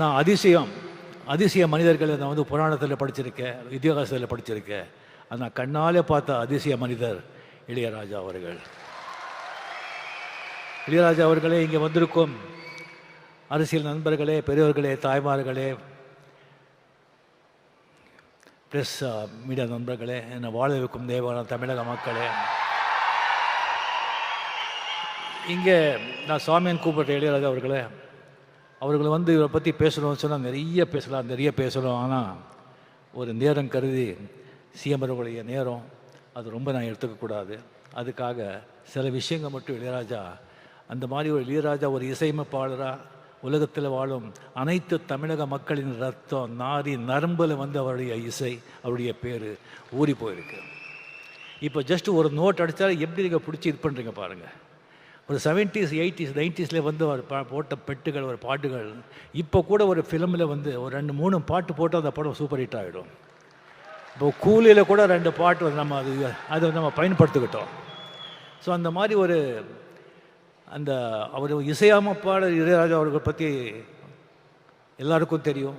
நான் அதிசய மனிதர்களை நான் வந்து புராணத்தில் படிச்சிருக்கேன், இதிகாசத்தில் படிச்சிருக்கேன். ஆனால் கண்ணாலே பார்த்த அதிசய மனிதர் இளையராஜா அவர்கள். இளையராஜா அவர்களே, இங்கே வந்திருக்கும் அரசியல் நண்பர்களே, பெரியவர்களே, தாய்மார்களே, ப்ரெஸ் மீடியா நண்பர்களே, என்னை வாழ வைக்கும் தேவான தமிழக மக்களே, இங்கே நான் சாமியான் கூப்பிட்ட இளையராஜா அவர்களை வந்து இவரை பற்றி பேசணும்னு சொன்னால் நிறைய பேசலாம். ஆனால் ஒரு நேரம் கருதி சிஎம் அவர்களுடைய நேரம் அது ரொம்ப நான் எடுத்துக்கக்கூடாது. அதுக்காக சில விஷயங்கள் மட்டும் இளையராஜா, அந்த மாதிரி ஒரு இளையராஜா ஒரு இசையமைப்பாளராக உலகத்தில் வாழும் அனைத்து தமிழக மக்களின் ரத்தம் நாரி நரம்பில் வந்து அவருடைய இசை, அவருடைய பேர் ஊறி போயிருக்கு. இப்போ ஜஸ்ட் ஒரு நோட் அடித்தாலும் எப்படி நீங்கள் பிடிச்சி இது பண்ணுறீங்க பாருங்கள். ஒரு 70s 80s 90s வந்து ஒரு போட்ட பெட்டுகள், ஒரு பாட்டுகள் இப்போ கூட ஒரு ஃபிலிமில் வந்து ஒரு 2-3 பாட்டு போட்டு அந்த படம் சூப்பர் ஹிட் ஆகிடும். இப்போ கூலியில் கூட 2 பாட்டு நம்ம அதை நம்ம பயன்படுத்திக்கிட்டோம். ஸோ அந்த மாதிரி ஒரு அவர் இசையமைப்பாளர் இளையராஜா அவர்கள் பற்றி எல்லாருக்கும் தெரியும்.